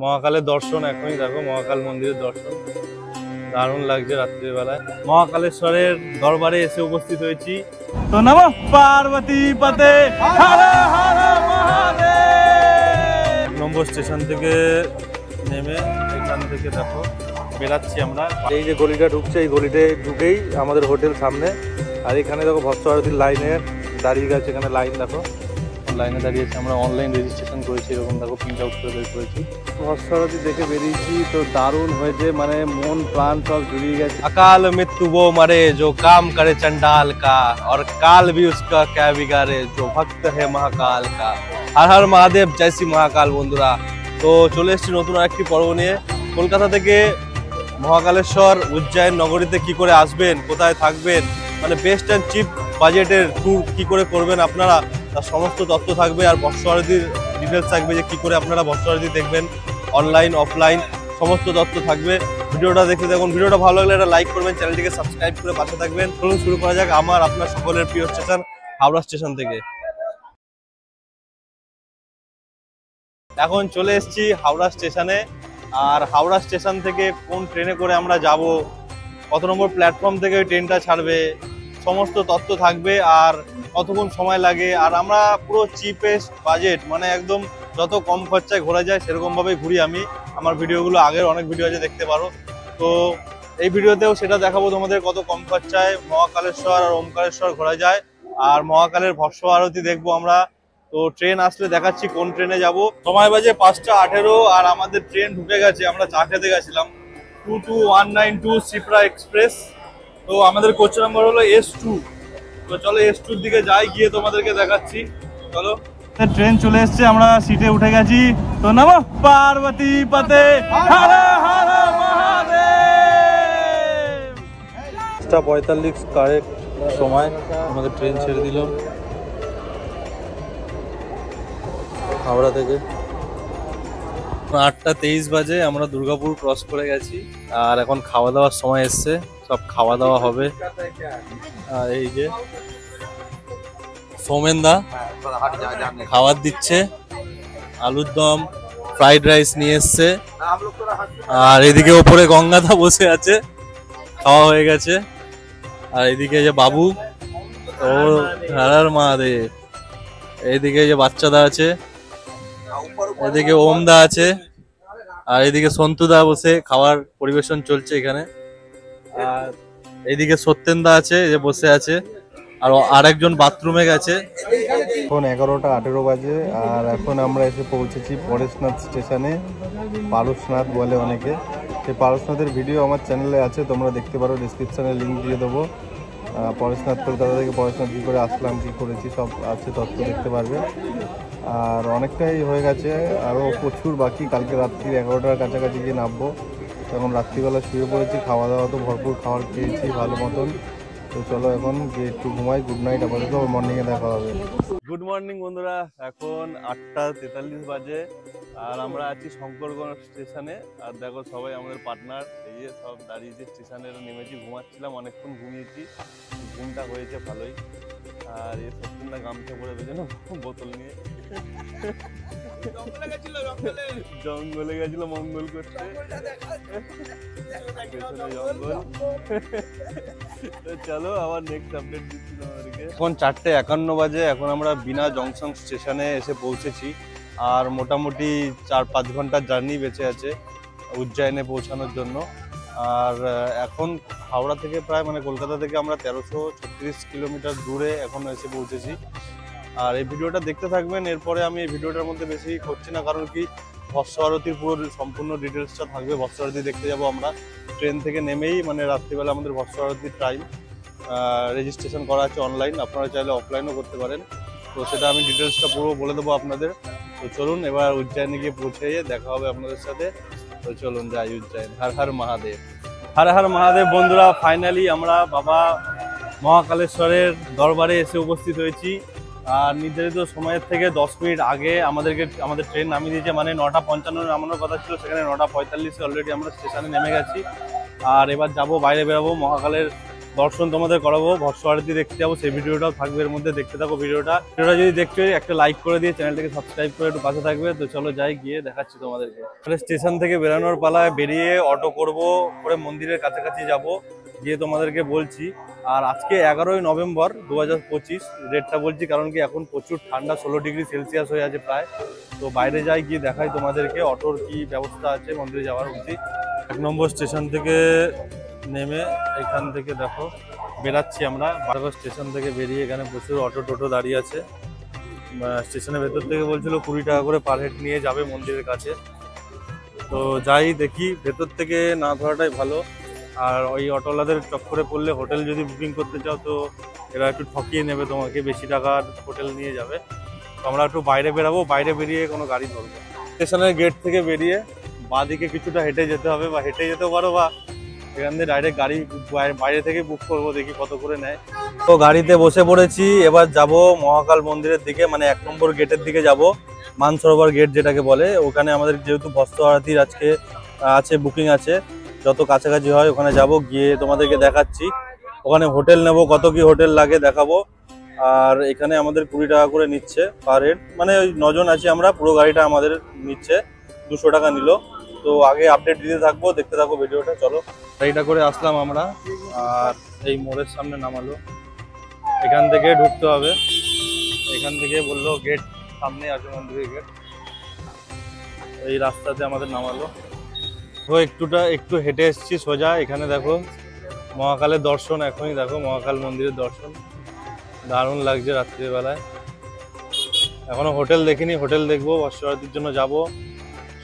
মহাকালের দর্শন এখনই দেখো, মহাকাল মন্দিরের দর্শন দারুণ লাগছে রাত্রিবেলায়। মহাকালেশ্বরের দরবারে এসে উপস্থিত হয়েছি। তো নমঃ পার্বতী পতে হর হর মহাদেব। নম্বর স্টেশন থেকে নেমে এখান থেকে দেখো বেরাচ্ছি আমরা। এই যে গলিটা ঢুকছে, এই গলিতে ঢুকেই আমাদের হোটেল সামনে। আর এখানে দেখো ভস্ম আরতির লাইনে দাঁড়িয়ে গেছে, এখানে লাইন দেখো, লাইনে দাঁড়িয়েছে। আমরা অনলাইন রেজিস্ট্রেশন করেছি, এরকম দেখো প্রিন্ট আউট করে বের করেছি। ভস্ম আরতি দেখে বেরিয়েছি, তো দারুণ হয়েছে, মানে মন প্রাণ সব জুড়িয়ে গেছে। अकाल मृत्यु वो मरे जो काम करे चंडाल का, और काल भी उसका क्या बिगाड़े जो भक्त है महाकाल का। हर हर महादेव, जय श्री महाकाल। বন্ধুরা, তো চলে এসেছি নতুন আরেকটি পর্ব নিয়ে। কলকাতা থেকে মহাকালেশ্বর উজ্জয়ন নগরীতে কি করে আসবেন, কোথায় থাকবেন, মানে বেস্ট অ্যান্ড চিপ বাজেটের ট্যুর কি করে করবেন আপনারা, তার সমস্ত তথ্য থাকবে। আর ভস্ম আরতির ডিটেলস থাকবে, যে কি করে আপনারা ভস্ম আরতি দেখবেন, অনলাইন অফলাইন সমস্ত তথ্য থাকবে। ভিডিওটা দেখতে দেখুন। ভিডিওটা ভালো লাগলে একটা লাইক করবেন, চ্যানেলটিকে সাবস্ক্রাইব করে পাশে থাকবেন। চলুন শুরু করা যাক আমার আপনার সকলের প্রিয় স্টেশন হাওড়া স্টেশন থেকে। এখন চলে এসেছি হাওড়া স্টেশনে। আর হাওড়া স্টেশন থেকে কোন ট্রেনে করে আমরা যাব, কত নম্বর প্ল্যাটফর্ম থেকে ওই ট্রেনটা ছাড়বে, সমস্ত তথ্য থাকবে। আর কতক্ষণ সময় লাগে, আর আমরা পুরো চিপেস্ট বাজেট, মানে একদম যত কম খরচায় ঘোরা যায় সেরকমভাবেই ঘুরি আমি। আমার ভিডিওগুলো আগের অনেক ভিডিও আছে, দেখতে পারো। তো এই ভিডিওতেও সেটা দেখাবো তোমাদের, কত কম খরচায় মহাকালেশ্বর আর ওমকারেশ্বর ঘোরা যায়। আর মহাকালের ভস্ম আরতি দেখবো আমরা। তো ট্রেন আসলে দেখাচ্ছি কোন ট্রেনে যাব। সময় বাজে 5টা 18, আর আমাদের ট্রেন ঢুকে গেছে। আমরা চা খেতে গেছিলাম 22192 সিপ্রা এক্সপ্রেস। তো আমাদের কোচ নাম্বার হলো S2। তো চলো S2 এর দিকে যাই, গিয়ে তোমাদেরকে দেখাচ্ছি। চলো, ট্রেন চলে এসছে, আমরা সিটে উঠে গেছি। তো নমঃ পার্বতী পতে হর হর মহাদেব। 5:45 কারেক্ট সময় আমাদের ট্রেন ছেড়ে দিল হাওড়া থেকে। 8:23 বাজে, আমরা দুর্গাপুর ক্রস করে গেছি। আর এখন খাওয়া দাওয়ার সময় এসছে, সব খাওয়া দাওয়া হবে। আর এই যে সৌমেনদা খাবার দিচ্ছে, আলুর দম, ফ্রাইড রাইস নিয়ে এসছে। আর এদিকে ওপরে গঙ্গাদা বসে আছে, খাওয়া হয়ে গেছে। আর এদিকে যে বাবু, ও হর হর মহাদেব। এইদিকে যে বাচ্চাদা আছে, এদিকে ওমদা আছে, আর এদিকে সন্তুদা বসে খাবার পরিবেশন চলছে এখানে। আর এইদিকে সত্যেনদা আছে, যে বসে আছে। আর আরেকজন বাথরুমে গেছে। এখন 11টা 18 বাজে, আর এখন আমরা এসে পৌঁছেছি পরেশনাথ স্টেশনে। পারশনাথ বলে অনেকে। সেই পারশনাথের ভিডিও আমার চ্যানেলে আছে, তোমরা দেখতে পারো, ডিসক্রিপশনে লিঙ্ক দিয়ে দেবো। পরেশনাথ কলকাতা থেকে পরেশনাথ কী করে আসলাম, কী করেছি, সব আছে, তথ্য দেখতে পারবে। আর অনেকটাই হয়ে গেছে, আরও প্রচুর বাকি। কালকে রাত্রি 11টার কাছাকাছি গিয়ে নামবো। তখন রাত্রিবেলা শুয়ে পড়েছি, খাওয়া দাওয়া তো ভরপুর খাবার খেয়েছি ভালো মতন। তো চলো এখন গিয়ে একটু ঘুমাই। গুড নাইট, আপাতত মর্নিংয়ে দেখা হবে। গুড মর্নিং বন্ধুরা, এখন 8:43 বাজে, আর আমরা আছি শঙ্করগঞ্জ স্টেশনে। আর দেখো সবাই আমাদের পার্টনার, এই যে সব দাঁড়িয়েছে স্টেশনে। নেমেছি, ঘুমাচ্ছিলাম, অনেকক্ষণ ঘুমিয়েছি, ঘুমটা হয়েছে ভালোই। আর এই সত্যিনা গামছা পরে পেছনে বোতল নিয়ে জঙ্গলে গেছিল মঙ্গল করতে, পেছনে জঙ্গল। চলো আবার নেক্সট আপডেট দিচ্ছি তোমাদেরকে। এখন 4:51 বাজে, এখন আমরা বিনা জংশন স্টেশনে এসে পৌঁছেছি। আর মোটামুটি 4-5 ঘন্টার জার্নি বেঁচে আছে উজ্জয়নে পৌঁছানোর জন্য। আর এখন হাওড়া থেকে প্রায়, মানে কলকাতা থেকে আমরা 1336 কিলোমিটার দূরে এখন এসে পৌঁছেছি। আর এই ভিডিওটা দেখতে থাকবেন। এরপরে আমি এই ভিডিওটার মধ্যে বেশি করছি না, কারণ কি ভস্ম আরতির পুরো সম্পূর্ণ ডিটেলসটা থাকবে। ভস্ম আরতি দেখতে যাব আমরা ট্রেন থেকে নেমেই, মানে রাত্রিবেলা আমাদের ভস্ম আরতির টাইম। রেজিস্ট্রেশন করা আছে অনলাইন, আপনারা চাইলে অফলাইনও করতে পারেন। তো সেটা আমি ডিটেলসটা পুরো বলে দেবো আপনাদের। তো চলুন এবার উজ্জয়নে গিয়ে পৌঁছে দেখা হবে আপনাদের সাথে। তো চলুন যাই উজ্জয়ন। হর হর মহাদেব, হর হর মহাদেব। বন্ধুরা, ফাইনালি আমরা বাবা মহাকালেশ্বরের দরবারে এসে উপস্থিত হয়েছি। আর নির্ধারিত সময়ের থেকে 10 মিনিট আগে আমাদের ট্রেন নামিয়ে দিয়েছে, মানে 9:55 নামানোর কথা ছিল, সেখানে 9:45 অলরেডি আমরা স্টেশনে নেমে গেছি। আর এবার যাব, বাইরে বেরোবো, মহাকালের দর্শন তোমাদের করাবো, ভস্ম আরতি দেখতে যাবো, সেই ভিডিওটাও থাকবে এর মধ্যে, দেখতে থাকো ভিডিওটা। যদি দেখছো একটা লাইক করে দিয়ে চ্যানেলটাকে সাবস্ক্রাইব করে একটু পাশে থাকবে। তো চলো যাই, গিয়ে দেখাচ্ছি তোমাদেরকে। স্টেশন থেকে বেরোনোর পালায়, বেরিয়ে অটো করব করে মন্দিরের কাছাকাছি যাব, গিয়ে তোমাদেরকে বলছি। আর আজকে 11ই নভেম্বর 2025, ডেটটা বলছি কারণ কি এখন প্রচুর ঠান্ডা, 16 ডিগ্রি সেলসিয়াস হয়ে আছে প্রায়। তো বাইরে যাই, গিয়ে দেখাই তোমাদেরকে অটোর কি ব্যবস্থা আছে মন্দিরে যাওয়ার উচিত। 1 নম্বর স্টেশন থেকে নেমে এখান থেকে দেখো বেরাচ্ছি আমরা। বারবার স্টেশন থেকে বেরিয়ে এখানে প্রচুর অটো টোটো দাঁড়িয়ে আছে। স্টেশনের ভেতর থেকে বলছিল 20 টাকা করে পার হেড নিয়ে যাবে মন্দিরের কাছে। তো যাই দেখি, ভেতর থেকে না ধরাটাই ভালো। আর ওই অটোওয়ালাদের চক্করে পড়লে, হোটেল যদি বুকিং করতে চাও তো এরা একটু ঠকিয়ে নেবে তোমাকে, বেশি টাকার হোটেল নিয়ে যাবে। তো আমরা একটু বাইরে বেরাবো, বাইরে বেরিয়ে কোনো গাড়ি ধরবো। স্টেশনের গেট থেকে বেরিয়ে বাঁদিকে কিছুটা হেঁটে যেতে হবে, বা হেঁটে যেতেও পারো, বা এখান থেকে ডাইরেক্ট গাড়ি বাইরে থেকে বুক করবো, দেখি কত করে নেয়। তো গাড়িতে বসে পড়েছি, এবার যাব মহাকাল মন্দিরের দিকে, মানে 1 নম্বর গেটের দিকে যাব, মানসরোবর গেট যেটাকে বলে। ওখানে আমাদের যেহেতু ভস্ম আরতির আজকে আছে, বুকিং আছে, যত কাছাকাছি হয় ওখানে যাব, গিয়ে তোমাদেরকে দেখাচ্ছি। ওখানে হোটেল নেব, কত কি হোটেল লাগে দেখাবো। আর এখানে আমাদের 20 টাকা করে নিচ্ছে পার হেড, মানে ওই 9 জন আছি আমরা, পুরো গাড়িটা আমাদের নিচ্ছে 200 টাকা নিল। তো আগে আপডেট দিতে থাকবো, দেখতে থাকো ভিডিওটা। চলো, গাড়িটা করে আসলাম আমরা, আর এই মোড়ের সামনে নামালো। এখান থেকে ঢুকতে হবে, এখান থেকে বললো গেট সামনে আছে, মন্দিরের গেট। এই রাস্তাতে আমাদের নামালো। তো একটু হেঁটে এসেছি সোজা, এখানে দেখো মহাকালের দর্শন, এখনই দেখো মহাকাল মন্দিরের দর্শন, দারুণ লাগছে রাত্রিবেলায়। এখনো হোটেল দেখিনি, হোটেল দেখবো, ভস্ম আরতির জন্য যাব,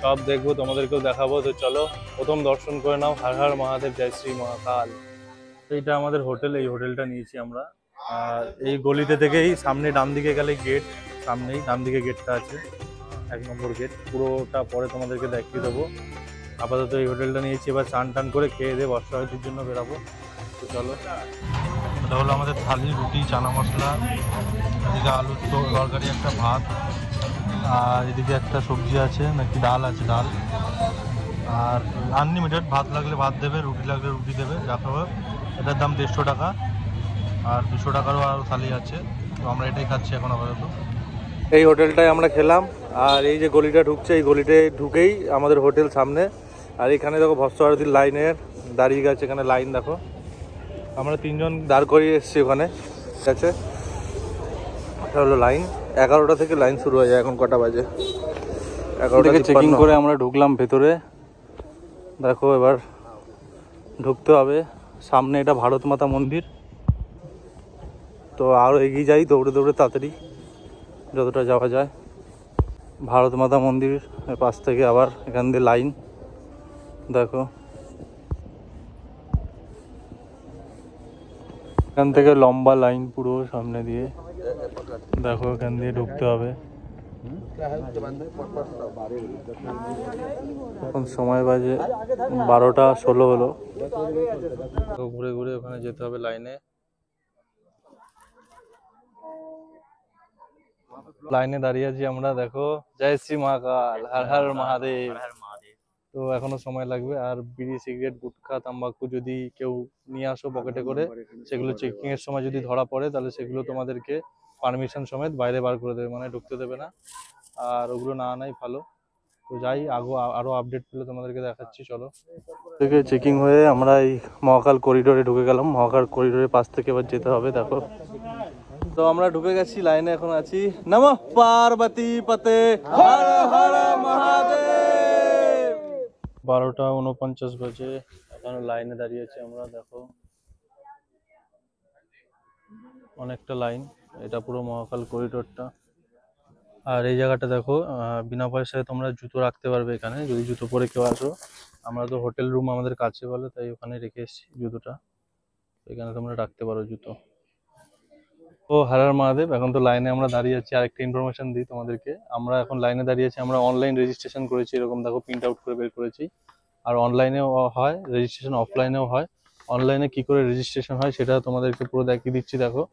সব দেখবো, তোমাদেরকেও দেখাবো। তো চলো প্রথম দর্শন করে নাও। হর হর মহাদেব, জয় শ্রী মহাকাল। এইটা আমাদের হোটেল, এই হোটেলটা নিয়েছি আমরা। আর এই গলিতে থেকেই সামনে ডান দিকে গেলে গেট, সামনেই ডান দিকে গেটটা আছে, 1 নম্বর গেট। পুরোটা পরে তোমাদেরকে দেখিয়ে দেবো। আপাতত এই হোটেলটা নিয়েছি, এবার চান টান করে খেয়ে দিয়ে ভস্ম আরতির জন্য বেরাবো। তো চলো, এটা হলো আমাদের থালি, রুটি, চানা মশলা, এদিকে আলুর তরকারি, একটা ভাত, আর এদিকে একটা সবজি আছে, নাকি ডাল আছে, ডাল। আর আনলিমিটেড, ভাত লাগলে ভাত দেবে, রুটি লাগলে রুটি দেবে, যা খাবে। এটার দাম 150 টাকা, আর 200 টাকারও আরও থালি আছে। তো আমরা এটাই খাচ্ছি এখন আপাতত। এই হোটেলটায় আমরা খেলাম, আর এই যে গলিটা ঢুকছে, এই গলিটায় ঢুকেই আমাদের হোটেল সামনে। আর এখানে দেখো ভস্ম আরতির লাইনের দাঁড়িয়ে গেছে, এখানে লাইন দেখো। আমরা 3 জন দাঁড় করিয়ে এসেছি ওখানে, ঠিক আছে। এটা হলো লাইন, 11টা থেকে লাইন শুরু হয়ে যায়। এখন কটা বাজে? 11টা থেকে চেকিং করে আমরা ঢুকলাম ভেতরে। দেখো এবার ঢুকতে হবে সামনে, এটা ভারত মাতা মন্দির। তো আরও এগিয়ে যাই দৌড়ে দৌড়ে, তাড়াতাড়ি যতটা যাওয়া যায়। ভারত মাতা মন্দির পাশ থেকে আবার এখান দিয়ে লাইন দেখো, এখান থেকে লম্বা লাইন পুরো সামনে দিয়ে দেখো, এখান দিয়ে ঢুকতে হবে। এখন সময় বাজে 12টা 16 হলো। ঘুরে ঘুরে ওখানে যেতে হবে লাইনে। লাইনে দাঁড়িয়ে আছি আমরা, দেখো জয় শ্রী মহাকাল, হর হর মহাদেব। তো এখনো সময় লাগবে। আর বিড়ি, সিগারেট, গুটখা, তাম্বাকু যদি কেউ নিয়ে আসো পকেটে করে, সেগুলো চেকিং এর সময় যদি ধরা পড়ে, তাহলে সেগুলো তোমাদেরকে পারমিশন সমেত বাইরে বার করে দেবে, মানে ঢুকতে দেবে না। আর ওগুলো না আনাই ভালো। তো যাই, আরো আপডেট পেলে তোমাদেরকে দেখাচ্ছি। চলো, থেকে চেকিং হয়ে আমরা এই মহাকাল করিডোরে ঢুকে গেলাম। মহাকাল করিডোরের পাশ থেকে এবার যেতে হবে, দেখো। তো আমরা ঢুকে গেছি, লাইনে এখন আছি। নমঃ পার্বতী পতে, হর হর মহাদেব। 12টা 49 বাজে, এখন লাইনে দাঁড়িয়েছি আমরা, দেখো অনেকটা লাইন। এটা পুরো মহাকাল করিডোরটা। আর এই জায়গাটা দেখো, বিনা পয়সায় তোমরা জুতো রাখতে পারবে এখানে, যদি জুতো পরে কেউ আসো। আমরা তো হোটেল রুম আমাদের কাছে বলে, তাই ওখানে রেখে এসেছি জুতোটা। এখানে তোমরা রাখতে পারো জুতো। ও হর হর মহাদেব। এখন তো লাইনে আমরা দাঁড়িয়ে আছি। আরেকটা ইনফরমেশন দিই তোমাদেরকে, আমরা এখন লাইনে দাঁড়িয়ে আছি, আমরা অনলাইন রেজিস্ট্রেশন করেছি, এরকম দেখো প্রিন্ট আউট করে বের করেছি। আর অনলাইনেও হয় রেজিস্ট্রেশন, অফলাইনেও হয়। অনলাইনে কি করে রেজিস্ট্রেশন হয় সেটা তোমাদেরকে পুরো দেখিয়ে দিচ্ছি, দেখো।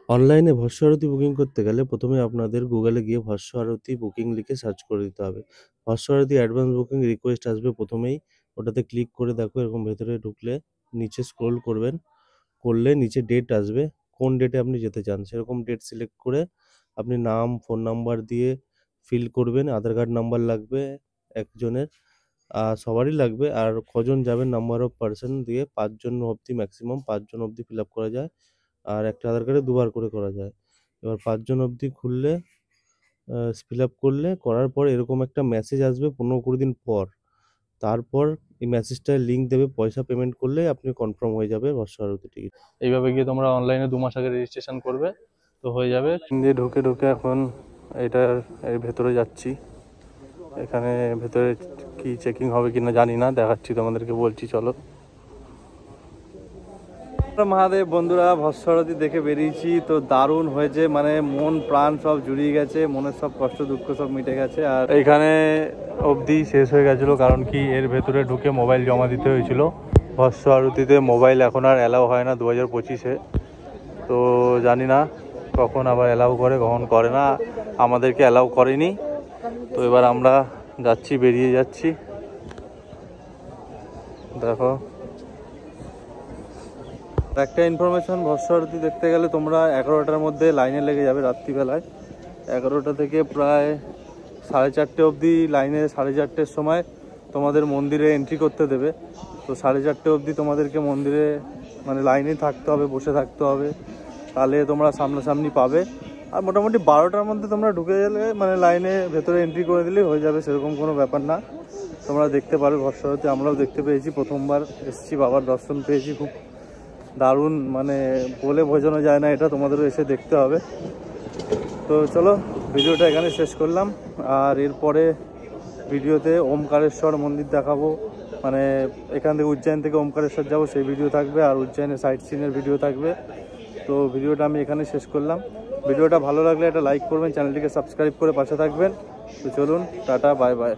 অনলাইনে ভস্ম আরতি বুকিং করতে গেলে প্রথমে আপনাদের গুগলে গিয়ে ভস্ম আরতি বুকিং লিখে সার্চ করে দিতে হবে। ভস্ম আরতি অ্যাডভান্স বুকিং রিকোয়েস্ট আসবে প্রথমেই, ওটাতে ক্লিক করে দেখো, এরকম ভেতরে ঢুকলে নিচে স্ক্রোল করবেন, করলে নিচে ডেট আসবে, কোন ডেটে আপনি যেতে চান সেরকম ডেট সিলেক্ট করে আপনি নাম ফোন নাম্বার দিয়ে ফিল করবেন। আধার কার্ড নাম্বার লাগবে একজনের, সবারই লাগবে। আর কজন যাবেন নাম্বার অফ পার্সন দিয়ে 5 জন অবধি, ম্যাক্সিমাম 5 জন অবধি ফিল আপ করা যায়। আর একটা আধার কার্ডে দুবার করে করা যায়। এবার 5 জন অবধি খুললে ফিল আপ করলে করার পর এরকম একটা মেসেজ আসবে 15-20 দিন পর। তারপর এই মেসেজটায় লিঙ্ক দেবে, পয়সা পেমেন্ট করলে আপনি কনফার্ম হয়ে যাবে বর্ষা ভারতী টিকিট। এইভাবে গিয়ে তোমরা অনলাইনে 2 মাস আগে রেজিস্ট্রেশন করবে, তো হয়ে যাবে। দিয়ে ঢুকে এখন এটার এর ভেতরে যাচ্ছি। এখানে ভেতরে কি চেকিং হবে কিনা জানি না, দেখাচ্ছি তোমাদেরকে, বলছি চলো। মহাদেব বন্ধুরা, ভস্মরথী দেখে বেরিয়েছি, তো দারুণ হয়েছে, মানে মন প্রাণ সব জুড়িয়ে গেছে, মনের সব কষ্ট দুঃখ সব মিটে গেছে। আর এইখানে অবধি শেষ হয়ে গেছিলো, কারণ কি এর ভেতরে ঢুকে মোবাইল জমা দিতে হয়েছিল। ভস্ম আরতিতে মোবাইল এখন আর অ্যালাউ হয় না 2025-এ, তো জানি না কখন আবার অ্যালাউ করে কখন করে না, আমাদেরকে অ্যালাউ করেনি। তো এবার আমরা যাচ্ছি, বেরিয়ে যাচ্ছি। দেখো একটা ইনফরমেশন, ভস্ম আরতি দেখতে গেলে তোমরা 11টার মধ্যে লাইনে লেগে যাবে রাত্রিবেলায়। 11টা থেকে প্রায় 4:30 অবধি লাইনে, 4:30-এর সময় তোমাদের মন্দিরে এন্ট্রি করতে দেবে। তো 4:30 অবধি তোমাদেরকে মন্দিরে মানে লাইনে থাকতে হবে, বসে থাকতে হবে, তাহলে তোমরা সামনাসামনি পাবে। আর মোটামুটি 12টার মধ্যে তোমরা ঢুকে গেলে মানে লাইনে ভেতরে এন্ট্রি করে দিলেই হয়ে যাবে, সেরকম কোনো ব্যাপার না। তোমরা দেখতে পারো ভস্ম আরতি, আমরাও দেখতে পেয়েছি, প্রথমবার এসেছি, বাবার দর্শন পেয়েছি, খুব দারুণ, মানে বলে বোঝানো যায় না, এটা তোমাদেরও এসে দেখতে হবে। তো চলো ভিডিওটা এখানে শেষ করলাম। আর এরপরে ভিডিওতে ওমকারেশ্বর মন্দির দেখাবো, মানে এখান থেকে উজ্জয়ন থেকে ওমকারেশ্বর যাবো, সেই ভিডিও থাকবে। আর উজ্জয়নের সাইট সিনের ভিডিও থাকবে। তো ভিডিওটা আমি এখানে শেষ করলাম। ভিডিওটা ভালো লাগলে একটা লাইক করবেন, চ্যানেলটিকে সাবস্ক্রাইব করে পাশে থাকবেন। তো চলুন, টাটা, বাই বাই।